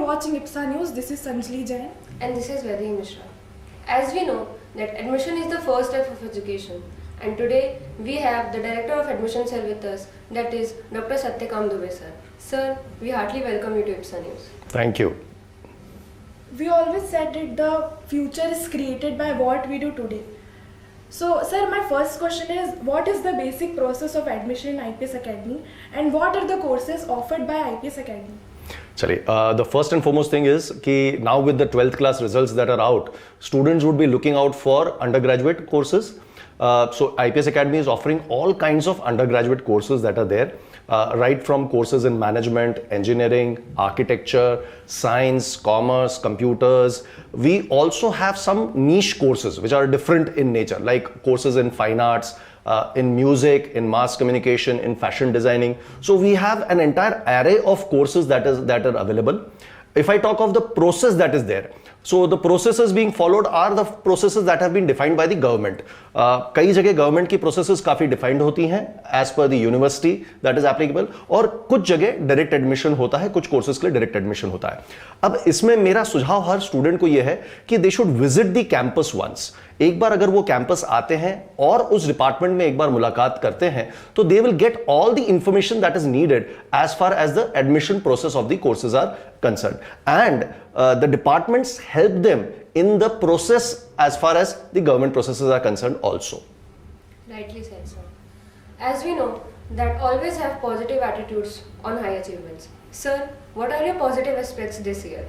watching IPSA News. This is Sanjali Jain. And this is Vedhi Mishra. As we know that admission is the first step of education, and today we have the Director of Admissions here with us, that is Dr. Satyakam Dubey sir. Sir, we heartily welcome you to IPSA News. Thank you. We always said that the future is created by what we do today. So, sir, my first question is, what is the basic process of admission in IPS Academy, and what are the courses offered by IPS Academy? चलिए, the first and foremost thing is कि now with the 12th class results that are out, students would be looking out for undergraduate courses. So IPS Academy is offering all kinds of undergraduate courses that are there, right from courses in management, engineering, architecture, science, commerce, computers. We also have some niche courses which are different in nature, like courses in fine arts, in music, in mass communication, in fashion designing. So we have an entire array of courses that are available. If I talk of the process that is there, so the processes being followed are the processes that have been defined by the government. कई जगह government की processes काफी defined होती हैं as per the university that is applicable, और कुछ जगह direct admission होता है, कुछ courses के लिए direct admission होता है. अब इसमें मेरा सुझाव हर student को यह है कि they should visit the campus once. एक बार अगर वो कैंपस आते हैं और उस डिपार्टमेंट में एक बार मुलाकात करते हैं तो they will get all the information that is needed as far as the admission process of the courses are concern, and the departments help them in the process as far as the government processes are concern also. Rightly said, sir. As we know that always have positive attitudes on high achievements. Sir, what are your positive aspects this year?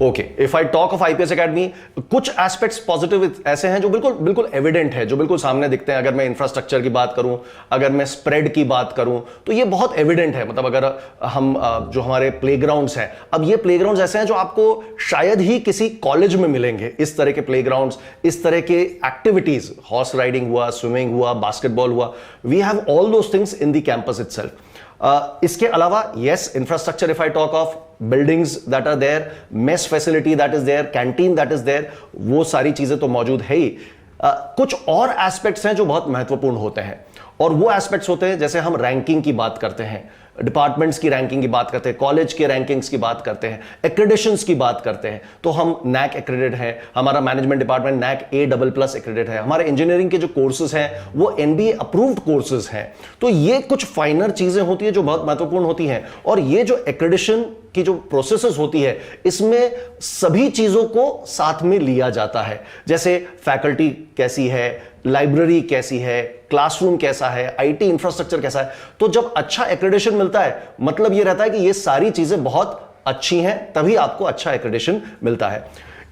Okay, if I talk of IPS academy, कुछ aspects positive ऐसे हैं जो बिल्कुल evident है, जो बिल्कुल सामने दिखते हैं. अगर मैं इंफ्रास्ट्रक्चर की बात करूं, अगर मैं स्प्रेड की बात करूं, तो ये बहुत एविडेंट है. मतलब अगर हम जो हमारे प्लेग्राउंड्स हैं, अब ये प्लेग्राउंड्स ऐसे हैं जो आपको शायद ही किसी कॉलेज में मिलेंगे. इस तरह के प्लेग्राउंड्स, इस तरह के एक्टिविटीज, हॉर्स राइडिंग हुआ, स्विमिंग हुआ, बास्केटबॉल हुआ, we have all those things in the campus itself. इसके अलावा yes, infrastructure, if I talk of buildings that are there, mess facility that is there, canteen that is there, वो सारी चीजें तो मौजूद है ही. कुछ और एस्पेक्ट्स हैं जो बहुत महत्वपूर्ण होते हैं, और वो एस्पेक्ट्स होते हैं जैसे हम रैंकिंग की बात करते हैं, डिपार्टमेंट्स की रैंकिंग की बात करते हैं, कॉलेज के रैंकिंग्स की बात करते हैं, एक्रेडिशंस की बात करते हैं, तो हम NAAC एक्रेडिट है, हमारा management department NAAC A++ accredit है, हमारे इंजीनियरिंग के जो कोर्सेज हैं वो NBA अप्रूव्ड कोर्सेज हैं. तो ये कुछ फाइनर चीजें होती है जो बहुत महत्वपूर्ण होती हैं, और ये जो एक्रेडिशन की जो प्रोसेसेस होती है इसमें सभी चीजों को साथ में लिया जाता है. जैसे फैकल्टी कैसी है, लाइब्रेरी कैसी है, क्लासरूम कैसा है, आईटी इंफ्रास्ट्रक्चर कैसा है. तो जब अच्छा एक्रेडिशन मिलता है, मतलब ये रहता है कि ये सारी चीजें बहुत अच्छी हैं, तभी आपको अच्छा एक्रेडिशन मिलता है.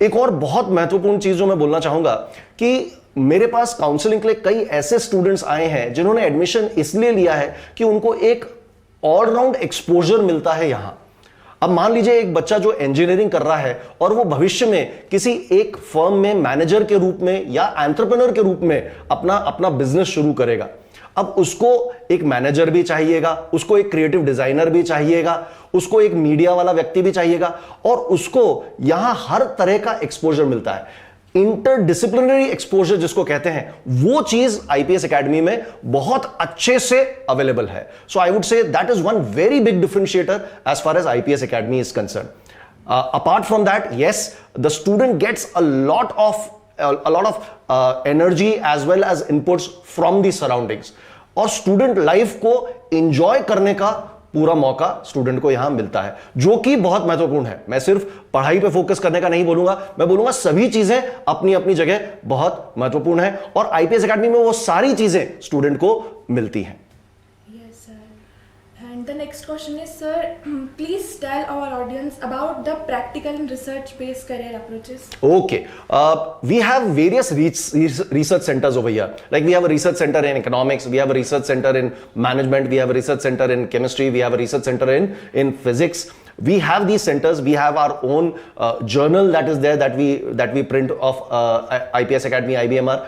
एक और बहुत महत्वपूर्ण चीज जो मैं बोलना चाहूंगा कि मेरे पास काउंसलिंग के लिए कई ऐसे स्टूडेंट्स आए हैं जिन्होंने एडमिशन इसलिए लिया है कि उनको एक ऑलराउंड एक्सपोजर मिलता है यहां. अब मान लीजिए एक बच्चा जो इंजीनियरिंग कर रहा है और वो भविष्य में किसी एक फर्म में मैनेजर के रूप में या एंटरप्रेन्योर के रूप में अपना बिजनेस शुरू करेगा. अब उसको एक मैनेजर भी चाहिएगा, उसको एक क्रिएटिव डिजाइनर भी चाहिएगा, उसको एक मीडिया वाला व्यक्ति भी चाहिएगा, और उसको यहां हर तरह का एक्सपोजर मिलता है. इंटरडिसिप्लिनरी एक्सपोजर जिसको कहते हैं, वो चीज आईपीएस एकेडमी में बहुत अच्छे से अवेलेबल है. So I would say that is one very big differentiator as far as IPS academy is concern. Apart from that, yes, the student gets a lot of energy as well as inputs from the surroundings, और student life को enjoy करने का पूरा मौका student को यहां मिलता है, जो कि बहुत महत्वपूर्ण है. मैं सिर्फ पढ़ाई पे फोकस करने का नहीं बोलूंगा, मैं बोलूंगा सभी चीजें अपनी अपनी जगह बहुत महत्वपूर्ण है, और आईपीएस एकेडमी में वो सारी चीजें स्टूडेंट को मिलती हैं. Yes, sir. And the next question is, sir, please tell our audience about the practical and research-based career approaches. Okay, we have various research centers over here. Like we have a research center in economics, we have a research center in management, we have a research center in chemistry, we have a research center in physics. We have these centers. We have our own journal that is there that we print of IPS Academy IBMR.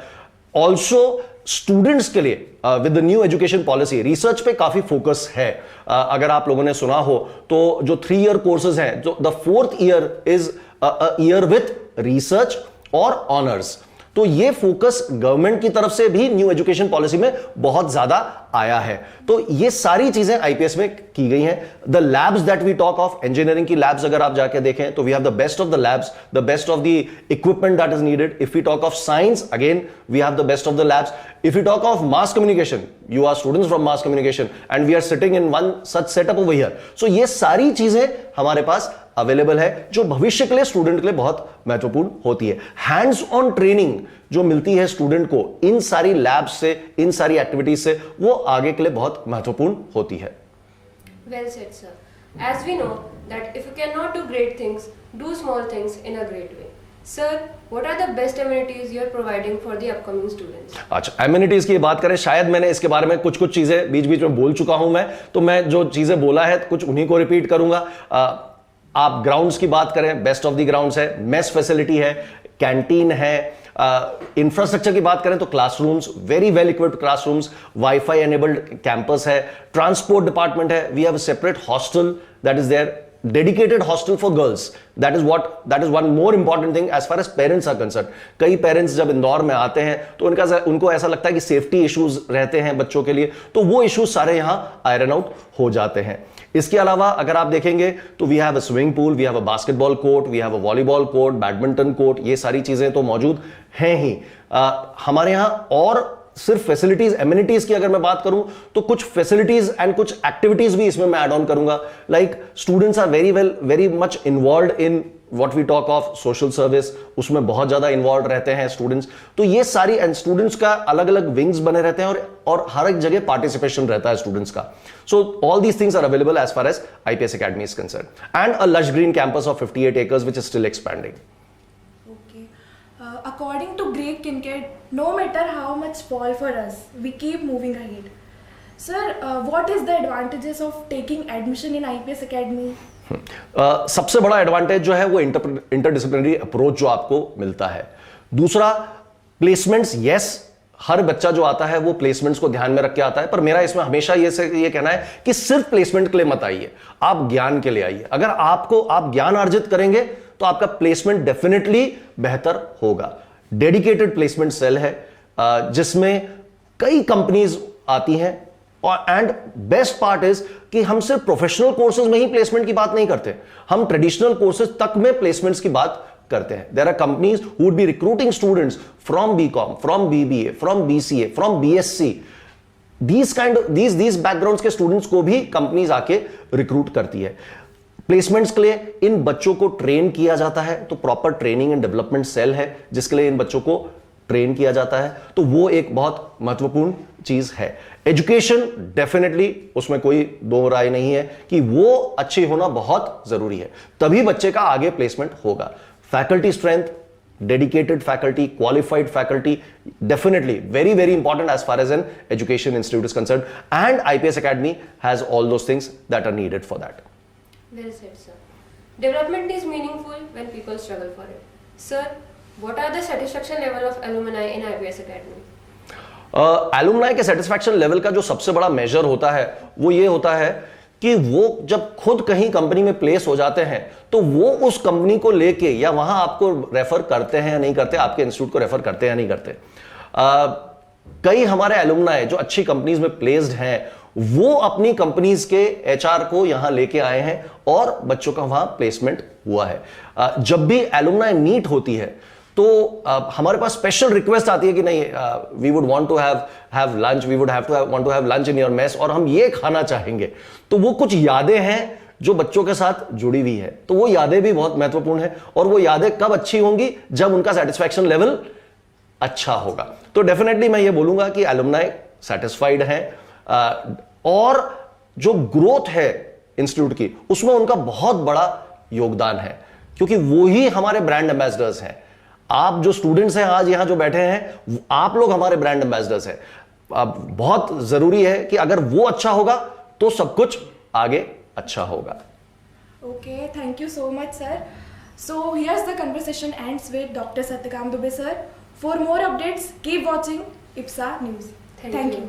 Also, students के लिए with the new education policy research पे काफी focus है. अगर आप लोगों ने सुना हो तो जो 3 ईयर कोर्सेज हैं, जो the 4th year is a year with research और ऑनर्स. तो तो ये फोकस गवर्नमेंट की तरफ से भी न्यू एजुकेशन पॉलिसी में बहुत ज्यादा आया है। तो ये सारी चीजें आईपीएस में की गई हैं। The labs that we talk of, engineering की लैब्स अगर आप जाके देखें तो we have the best of the labs, the best of the equipment that is needed. If we talk of science, again we have the best of the labs. If you talk of mass communication, you are students from mass communication and we are sitting in one such setup over here. So ये सारी चीजें हमारे पास available है जो भविष्य के लिए student के लिए बहुत महत्वपूर्ण होती है। हैंड्स ऑन ट्रेनिंग जो मिलती है स्टूडेंट को इन सारी लैब्स से, इन सारी एक्टिविटीज से, वो आगे के लिए बहुत महत्वपूर्ण होती है। Well said, sir. As we know that if you cannot do great things, do small things in a great way. Sir, what are the best amenities you are providing for the upcoming students? अच्छा, amenities की बात करें, शायद मैंने इसके बारे में कुछ चीजें बीच बीच में बोल चुका हूं मैं, तो मैं जो चीजें बोला है कुछ उन्हीं को रिपीट करूंगा। आप ग्राउंड्स की बात करें, बेस्ट ऑफ द ग्राउंड्स है, मेस फैसिलिटी है, कैंटीन है। इंफ्रास्ट्रक्चर की बात करें तो classrooms, very well equipped classrooms, wifi enabled campus है, ट्रांसपोर्ट डिपार्टमेंट है, we have a separate hostel that is there, dedicated hostel for girls. that is one more important thing as far as parents are concerned. कई parents जब इंदौर में आते हैं तो उनको ऐसा लगता है कि सेफ्टी इश्यूज रहते हैं बच्चों के लिए, तो वो इश्यूज सारे यहां आयरन आउट हो जाते हैं। इसके अलावा अगर आप देखेंगे तो we have a swimming pool, we have a basketball court, we have a volleyball court, badminton court, ये सारी चीजें तो मौजूद हैं ही हमारे यहां। और सिर्फ फैसिलिटीज, एमिनिटीज की अगर मैं बात करूं तो कुछ फैसिलिटीज एंड कुछ एक्टिविटीज भी इसमें मैं ऐड ऑन करूंगा। Like students are very much involve in what we talk of social service, उसमें बहुत ज्यादा इन्वॉल्व रहते हैं स्टूडेंट्स। तो ये सारी, एंड स्टूडेंट्स का अलग अलग विंग्स बने रहते हैं और हर एक जगह पार्टिसिपेशन रहता है स्टूडेंट्स का। So all these things are available as far as IPS academy is concern, and a lush green campus of 58 acres which is still expanding. According to Greg Kincaid, no matter how much fall for us, we keep moving ahead. Sir, what is the advantages of taking admission in IPS Academy? सबसे बड़ा advantage जो है वो interdisciplinary approach जो आपको मिलता है। दूसरा, प्लेसमेंट्स। यस, हर बच्चा जो आता है वो प्लेसमेंट्स को ध्यान में रख के आता है, पर मेरा इसमें हमेशा ये कहना है कि सिर्फ प्लेसमेंट के लिए मत आइए, आप ज्ञान के लिए आइए। अगर आप ज्ञान अर्जित करेंगे तो आपका प्लेसमेंट डेफिनेटली बेहतर होगा। डेडिकेटेड प्लेसमेंट सेल है जिसमें कई कंपनीज आती हैं, और एंड बेस्ट पार्ट इज कि हम सिर्फ प्रोफेशनल कोर्सेज में ही प्लेसमेंट की बात नहीं करते, हम ट्रेडिशनल कोर्सेज तक में प्लेसमेंट्स की बात करते हैं। There are companies who would be recruiting students from BCom, from BBA, from BCA, from BSc. these backgrounds के स्टूडेंट्स को भी कंपनीज आके रिक्रूट करती है। प्लेसमेंट्स के लिए इन बच्चों को ट्रेन किया जाता है, तो proper training and development cell है जिसके लिए इन बच्चों को ट्रेन किया जाता है, तो वो एक बहुत महत्वपूर्ण चीज है। एजुकेशन डेफिनेटली, उसमें कोई दो राय नहीं है कि वो अच्छी होना बहुत जरूरी है, तभी बच्चे का आगे प्लेसमेंट होगा। Faculty strength, dedicated faculty, qualified faculty, definitely very important as far as an education institute is concerned, and IPS Academy has all those things that are needed for that. Well said, sir. Development is meaningful when people struggle for it. Sir, what are the satisfaction level of alumni in IPS Academy? Alumni के satisfaction level का जो सबसे बड़ा major होता है वो ये होता है कि वो जब खुद कहीं कंपनी में प्लेस हो जाते हैं तो वो उस कंपनी को लेके, या वहां आपको रेफर करते हैं या नहीं करते, आपके इंस्टीट्यूट को रेफर करते हैं या नहीं करते। कई हमारे एलुमनाई जो अच्छी कंपनीज में प्लेस्ड हैं वो अपनी कंपनीज के एचआर को यहां लेके आए हैं और बच्चों का वहां प्लेसमेंट हुआ है। जब भी एलुमनाई मीट होती है तो हमारे पास स्पेशल रिक्वेस्ट आती है कि नहीं, we would want to have lunch, we would want to have lunch in your mess, और हम ये खाना चाहेंगे। तो वो कुछ यादें हैं जो बच्चों के साथ जुड़ी हुई है, तो वो यादें भी बहुत महत्वपूर्ण है, और वो यादें कब अच्छी होंगी, जब उनका सेटिस्फैक्शन लेवल अच्छा होगा। तो डेफिनेटली मैं ये बोलूंगा कि एलुमनाई सेटिस्फाइड हैं, और जो ग्रोथ है इंस्टीट्यूट की उसमें उनका बहुत बड़ा योगदान है, क्योंकि वो ही हमारे ब्रांड एम्बेसडर्स हैं। आप जो स्टूडेंट्स हैं आज यहां जो बैठे हैं, आप लोग हमारे ब्रांड एम्बेसडर्स हैं। अब बहुत जरूरी है कि अगर वो अच्छा होगा तो सब कुछ आगे अच्छा होगा। Okay, thank you so much, sir. So here's the conversation ends with Dr. Satyakam Dubey, sir. For more updates, keep watching IPSA News. Thank you.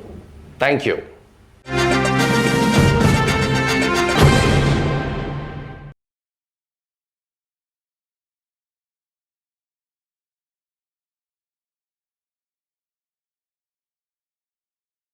Thank you.